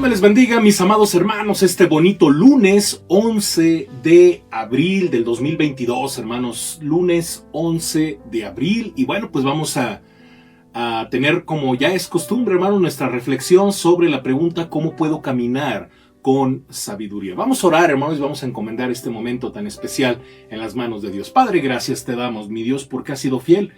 Dios me les bendiga, mis amados hermanos, este bonito lunes 11 de abril del 2022, hermanos, lunes 11 de abril. Y bueno, pues vamos a tener, como ya es costumbre, hermanos, nuestra reflexión sobre la pregunta: ¿cómo puedo caminar con sabiduría? Vamos a orar, hermanos, y vamos a encomendar este momento tan especial en las manos de Dios. Padre, gracias te damos, mi Dios, porque has sido fiel,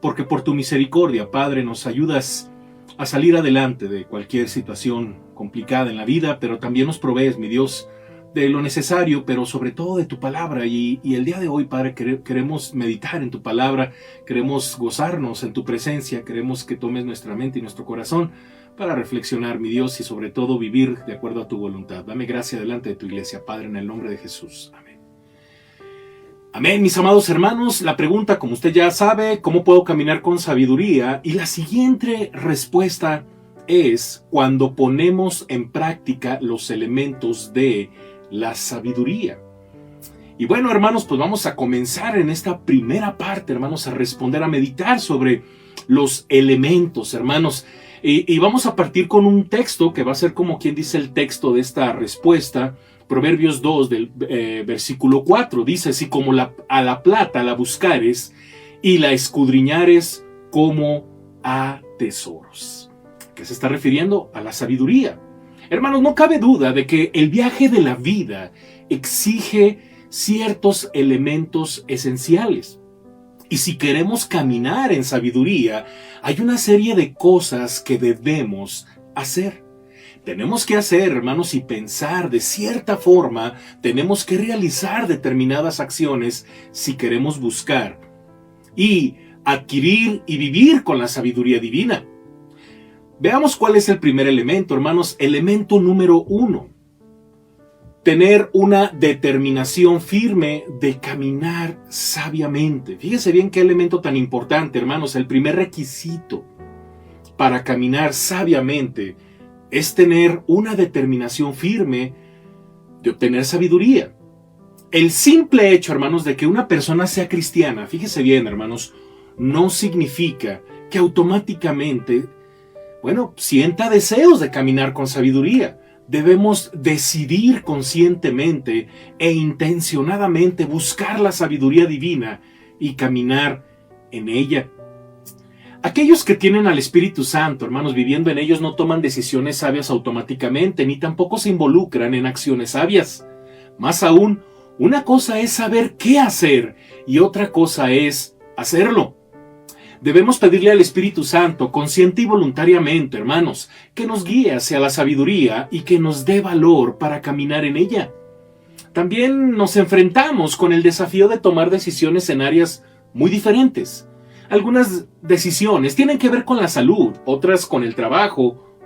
porque por tu misericordia, Padre, nos ayudas a salir adelante de cualquier situación complicada en la vida, pero también nos provees, mi Dios, de lo necesario, pero sobre todo de tu palabra. Y el día de hoy, Padre, queremos meditar en tu palabra, queremos gozarnos en tu presencia, queremos que tomes nuestra mente y nuestro corazón para reflexionar, mi Dios, y sobre todo vivir de acuerdo a tu voluntad. Dame gracia delante de tu iglesia, Padre, en el nombre de Jesús. Amén. Amén, mis amados hermanos. La pregunta, como usted ya sabe, ¿cómo puedo caminar con sabiduría? Y la siguiente respuesta es cuando ponemos en práctica los elementos de la sabiduría. Y bueno, hermanos, pues vamos a comenzar en esta primera parte, hermanos, a responder, a meditar sobre los elementos, hermanos. Y vamos a partir con un texto que va a ser como quien dice el texto de esta respuesta. Proverbios 2 del versículo 4 dice: si como a la plata la buscares y la escudriñares como a tesoros. ¿Qué se está refiriendo? A la sabiduría. Hermanos, no cabe duda de que el viaje de la vida exige ciertos elementos esenciales. Y si queremos caminar en sabiduría, hay una serie de cosas que debemos hacer. Tenemos que hacer, hermanos, y pensar de cierta forma, tenemos que realizar determinadas acciones si queremos buscar y adquirir y vivir con la sabiduría divina. Veamos cuál es el primer elemento, hermanos. Elemento número 1. Tener una determinación firme de caminar sabiamente. Fíjese bien qué elemento tan importante, hermanos. El primer requisito para caminar sabiamente es tener una determinación firme de obtener sabiduría. El simple hecho, hermanos, de que una persona sea cristiana, fíjese bien, hermanos, no significa que automáticamente, sienta deseos de caminar con sabiduría. Debemos decidir conscientemente e intencionadamente buscar la sabiduría divina y caminar en ella. Aquellos que tienen al Espíritu Santo, hermanos, viviendo en ellos, no toman decisiones sabias automáticamente, ni tampoco se involucran en acciones sabias. Más aún, una cosa es saber qué hacer y otra cosa es hacerlo. Debemos pedirle al Espíritu Santo, consciente y voluntariamente, hermanos, que nos guíe hacia la sabiduría y que nos dé valor para caminar en ella. También nos enfrentamos con el desafío de tomar decisiones en áreas muy diferentes. Algunas decisiones tienen que ver con la salud, otras con el trabajo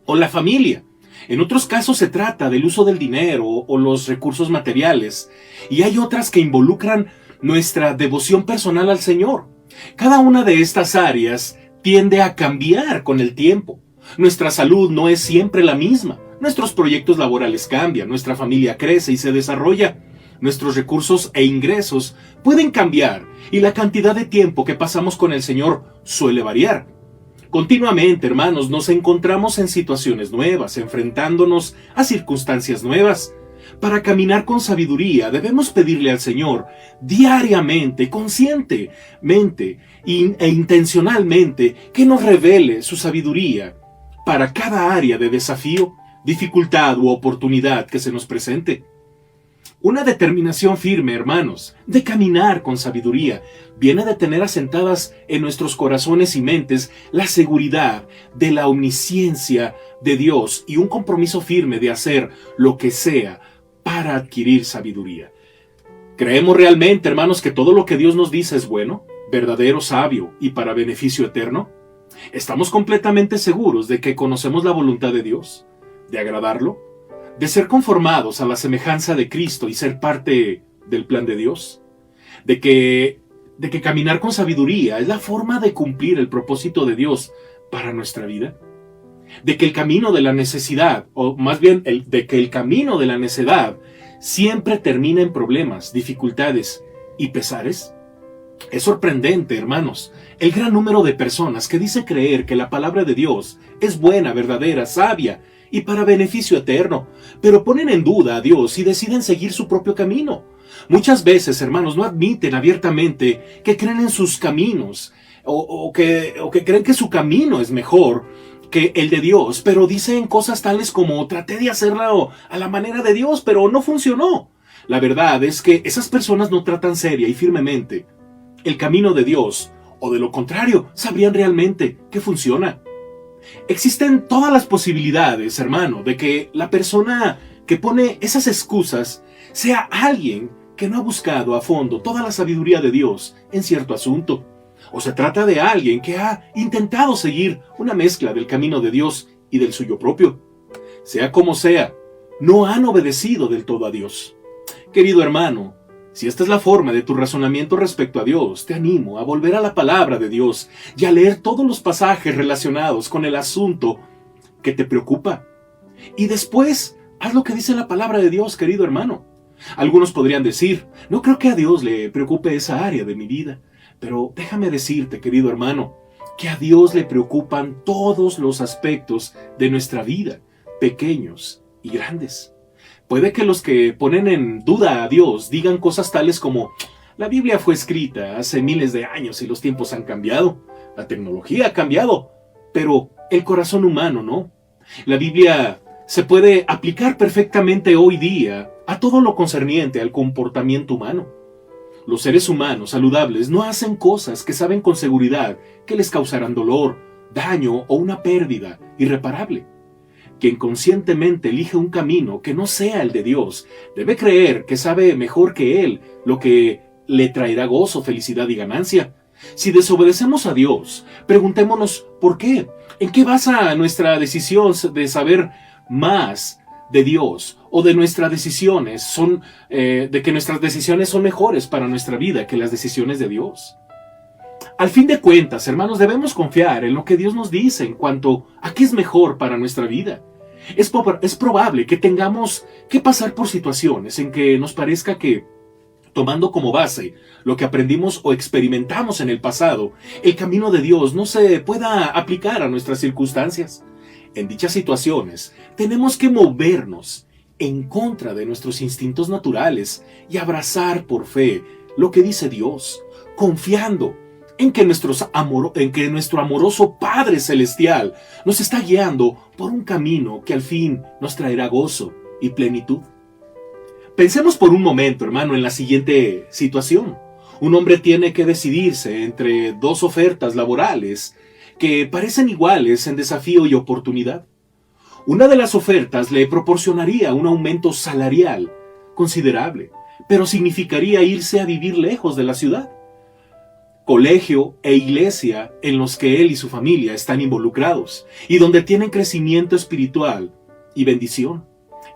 o la familia. En otros casos se trata del uso del dinero o los recursos materiales. Y hay otras que involucran nuestra devoción personal al Señor. Cada una de estas áreas tiende a cambiar con el tiempo. Nuestra salud no es siempre la misma. Nuestros proyectos laborales cambian, nuestra familia crece y se desarrolla. Nuestros recursos e ingresos pueden cambiar y la cantidad de tiempo que pasamos con el Señor suele variar. Continuamente, hermanos, nos encontramos en situaciones nuevas, enfrentándonos a circunstancias nuevas. Para caminar con sabiduría debemos pedirle al Señor diariamente, conscientemente e intencionalmente que nos revele su sabiduría para cada área de desafío, dificultad u oportunidad que se nos presente. Una determinación firme, hermanos, de caminar con sabiduría viene de tener asentadas en nuestros corazones y mentes la seguridad de la omnisciencia de Dios y un compromiso firme de hacer lo que sea para adquirir sabiduría. ¿Creemos realmente, hermanos, que todo lo que Dios nos dice es bueno, verdadero, sabio y para beneficio eterno? ¿Estamos completamente seguros de que conocemos la voluntad de Dios, de agradarlo, de ser conformados a la semejanza de Cristo y ser parte del plan de Dios? ¿De que caminar con sabiduría es la forma de cumplir el propósito de Dios para nuestra vida? ¿De que el camino de la necesidad, o más bien de que el camino de la necedad siempre termina en problemas, dificultades y pesares? Es sorprendente, hermanos, el gran número de personas que dice creer que la palabra de Dios es buena, verdadera, sabia y para beneficio eterno, pero ponen en duda a Dios y deciden seguir su propio camino. Muchas veces, hermanos, no admiten abiertamente que creen en sus caminos o que creen que su camino es mejor que el de Dios, pero dicen cosas tales como traté de hacerlo a la manera de Dios, pero no funcionó. La verdad es que esas personas no tratan seria y firmemente el camino de Dios, o de lo contrario, sabrían realmente que funciona. Existen todas las posibilidades, hermano, de que la persona que pone esas excusas sea alguien que no ha buscado a fondo toda la sabiduría de Dios en cierto asunto. O se trata de alguien que ha intentado seguir una mezcla del camino de Dios y del suyo propio. Sea como sea, no han obedecido del todo a Dios. Querido hermano, si esta es la forma de tu razonamiento respecto a Dios, te animo a volver a la palabra de Dios y a leer todos los pasajes relacionados con el asunto que te preocupa. Y después, haz lo que dice la palabra de Dios, querido hermano. Algunos podrían decir, no creo que a Dios le preocupe esa área de mi vida. Pero déjame decirte, querido hermano, que a Dios le preocupan todos los aspectos de nuestra vida, pequeños y grandes. Puede que los que ponen en duda a Dios digan cosas tales como, la Biblia fue escrita hace miles de años y los tiempos han cambiado, la tecnología ha cambiado, pero el corazón humano no. La Biblia se puede aplicar perfectamente hoy día a todo lo concerniente al comportamiento humano. Los seres humanos saludables no hacen cosas que saben con seguridad que les causarán dolor, daño o una pérdida irreparable. Quien conscientemente elige un camino que no sea el de Dios, debe creer que sabe mejor que Él lo que le traerá gozo, felicidad y ganancia. Si desobedecemos a Dios, preguntémonos ¿por qué? ¿En qué basa nuestra decisión de saber más de Dios o de nuestras decisiones de que nuestras decisiones son mejores para nuestra vida que las decisiones de Dios? Al fin de cuentas, hermanos, debemos confiar en lo que Dios nos dice en cuanto a qué es mejor para nuestra vida. Es probable que tengamos que pasar por situaciones en que nos parezca que, tomando como base lo que aprendimos o experimentamos en el pasado, el camino de Dios no se pueda aplicar a nuestras circunstancias. En dichas situaciones, tenemos que movernos en contra de nuestros instintos naturales y abrazar por fe lo que dice Dios, confiando en que nuestro amoroso Padre Celestial nos está guiando por un camino que al fin nos traerá gozo y plenitud. Pensemos por un momento, hermano, en la siguiente situación. Un hombre tiene que decidirse entre dos ofertas laborales que parecen iguales en desafío y oportunidad. Una de las ofertas le proporcionaría un aumento salarial considerable, pero significaría irse a vivir lejos de la ciudad. Colegio e iglesia en los que él y su familia están involucrados y donde tienen crecimiento espiritual y bendición.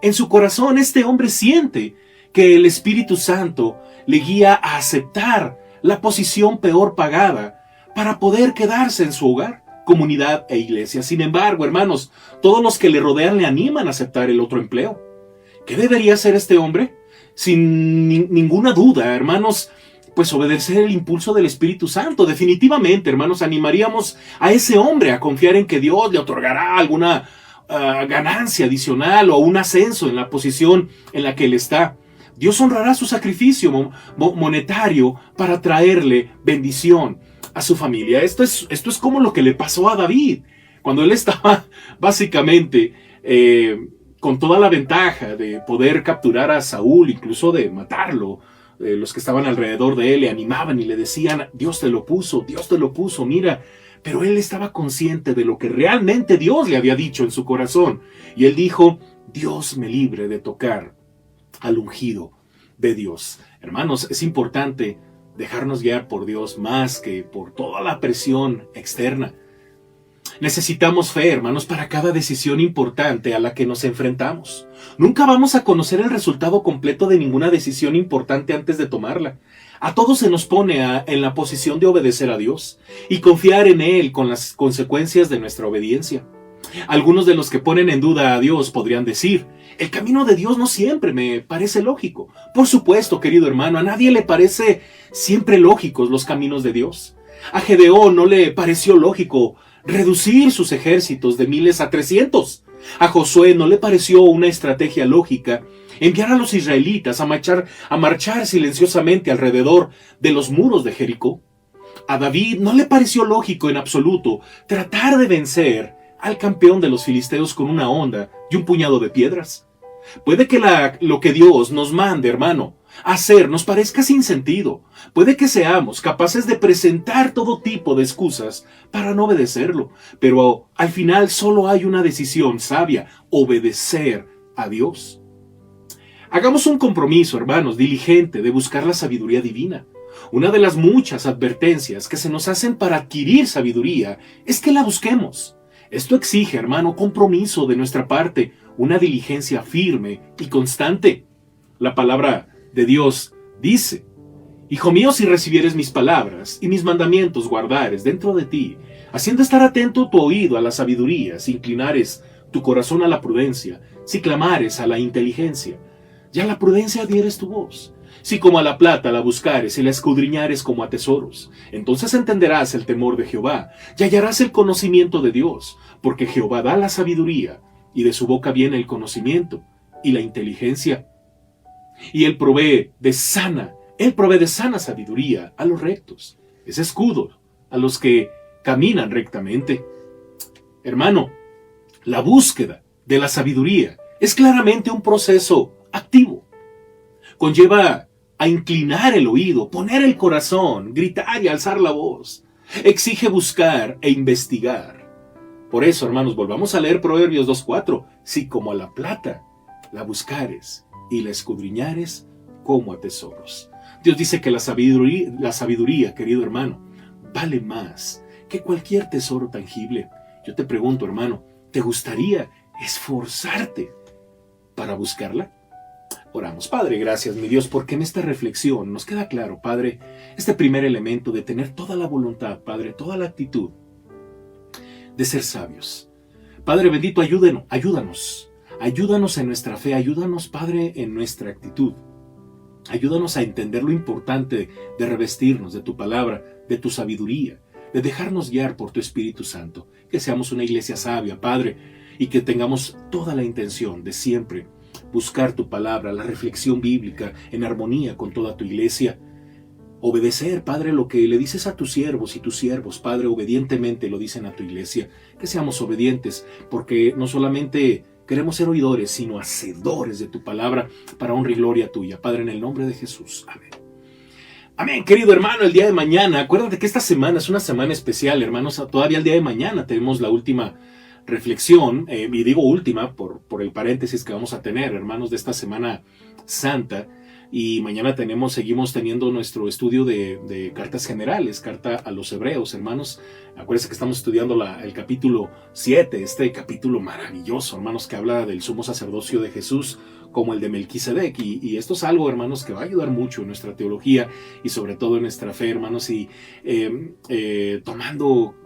En su corazón este hombre siente que el Espíritu Santo le guía a aceptar la posición peor pagada para poder quedarse en su hogar, comunidad e iglesia. Sin embargo, hermanos, todos los que le rodean le animan a aceptar el otro empleo. ¿Qué debería hacer este hombre? Sin ninguna duda, hermanos, pues obedecer el impulso del Espíritu Santo. Definitivamente, hermanos, animaríamos a ese hombre a confiar en que Dios le otorgará alguna ganancia adicional o un ascenso en la posición en la que él está. Dios honrará su sacrificio monetario para traerle bendición a su familia. Esto es como lo que le pasó a David, cuando él estaba básicamente con toda la ventaja de poder capturar a Saúl, incluso de matarlo. Los que estaban alrededor de él le animaban y le decían, Dios te lo puso, mira. Pero él estaba consciente de lo que realmente Dios le había dicho en su corazón. Y él dijo, Dios me libre de tocar al ungido de Dios. Hermanos, es importante dejarnos guiar por Dios más que por toda la presión externa. Necesitamos fe, hermanos, para cada decisión importante a la que nos enfrentamos. Nunca vamos a conocer el resultado completo de ninguna decisión importante antes de tomarla. A todos se nos pone en la posición de obedecer a Dios y confiar en Él con las consecuencias de nuestra obediencia. Algunos de los que ponen en duda a Dios podrían decir, el camino de Dios no siempre me parece lógico. Por supuesto, querido hermano, a nadie le parece siempre lógicos los caminos de Dios. A Gedeón no le pareció lógico reducir sus ejércitos de 1000 a 300. A Josué no le pareció una estrategia lógica enviar a los israelitas a marchar silenciosamente alrededor de los muros de Jericó. A David no le pareció lógico en absoluto tratar de vencer al campeón de los filisteos con una honda y un puñado de piedras. Puede que lo que Dios nos mande, hermano, hacer nos parezca sin sentido. Puede que seamos capaces de presentar todo tipo de excusas para no obedecerlo, pero al final solo hay una decisión sabia: obedecer a Dios. Hagamos un compromiso, hermanos, diligente de buscar la sabiduría divina. Una de las muchas advertencias que se nos hacen para adquirir sabiduría es que la busquemos. Esto exige, hermano, compromiso de nuestra parte, una diligencia firme y constante. La palabra de Dios dice: Hijo mío, si recibieres mis palabras y mis mandamientos guardares dentro de ti, haciendo estar atento tu oído a la sabiduría, si inclinares tu corazón a la prudencia, si clamares a la inteligencia, ya la prudencia adhieres tu voz. Si como a la plata la buscares y la escudriñares como a tesoros, entonces entenderás el temor de Jehová y hallarás el conocimiento de Dios, porque Jehová da la sabiduría y de su boca viene el conocimiento y la inteligencia. Y Él provee de sana sabiduría a los rectos. Es escudo a los que caminan rectamente. Hermano, la búsqueda de la sabiduría es claramente un proceso activo. Conlleva a inclinar el oído, poner el corazón, gritar y alzar la voz. Exige buscar e investigar. Por eso, hermanos, volvamos a leer Proverbios 2:4. Si como a la plata la buscares y la escudriñares como a tesoros. Dios dice que la sabiduría, querido hermano, vale más que cualquier tesoro tangible. Yo te pregunto, hermano, ¿te gustaría esforzarte para buscarla? Oramos. Padre, gracias, mi Dios, porque en esta reflexión nos queda claro, Padre, este primer elemento de tener toda la voluntad, Padre, toda la actitud de ser sabios. Padre bendito, ayúdanos en nuestra fe, ayúdanos, Padre, en nuestra actitud. Ayúdanos a entender lo importante de revestirnos de tu palabra, de tu sabiduría, de dejarnos guiar por tu Espíritu Santo. Que seamos una iglesia sabia, Padre, y que tengamos toda la intención de siempre buscar tu palabra, la reflexión bíblica en armonía con toda tu iglesia. Obedecer, Padre, lo que le dices a tus siervos y tus siervos, Padre, obedientemente lo dicen a tu iglesia. Que seamos obedientes, porque no solamente queremos ser oidores, sino hacedores de tu palabra para honra y gloria tuya. Padre, en el nombre de Jesús. Amén. Amén, querido hermano, el día de mañana, acuérdate que esta semana es una semana especial, hermanos. Todavía el día de mañana tenemos la última reflexión, y digo última por el paréntesis que vamos a tener, hermanos, de esta Semana Santa. Y mañana seguimos teniendo nuestro estudio de cartas generales, carta a los hebreos, hermanos. Acuérdense que estamos estudiando el capítulo 7, este capítulo maravilloso, hermanos, que habla del sumo sacerdocio de Jesús como el de Melquisedec. Y esto es algo, hermanos, que va a ayudar mucho en nuestra teología y sobre todo en nuestra fe, hermanos, y tomando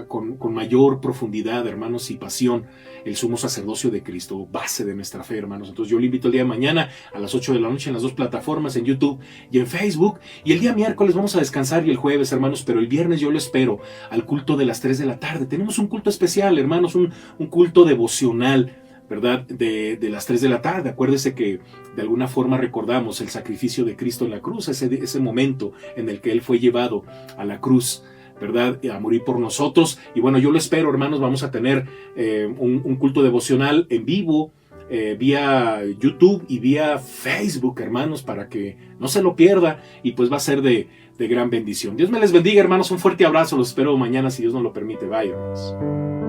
con mayor profundidad, hermanos, y pasión el sumo sacerdocio de Cristo, base de nuestra fe, hermanos. Entonces yo le invito el día de mañana a las 8 de la noche en las dos plataformas, en YouTube y en Facebook, y el día miércoles vamos a descansar y el jueves, hermanos, pero el viernes yo lo espero al culto de las 3 de la tarde. Tenemos un culto especial, hermanos, un culto devocional, ¿verdad? De las 3 de la tarde. Acuérdese que de alguna forma recordamos el sacrificio de Cristo en la cruz, ese momento en el que Él fue llevado a la cruz, ¿verdad? A morir por nosotros. Y bueno, yo lo espero, hermanos. Vamos a tener un culto devocional en vivo, vía YouTube y vía Facebook, hermanos, para que no se lo pierda, y pues va a ser de gran bendición. Dios me les bendiga, hermanos. Un fuerte abrazo. Los espero mañana, si Dios nos lo permite. Bye, hermanos.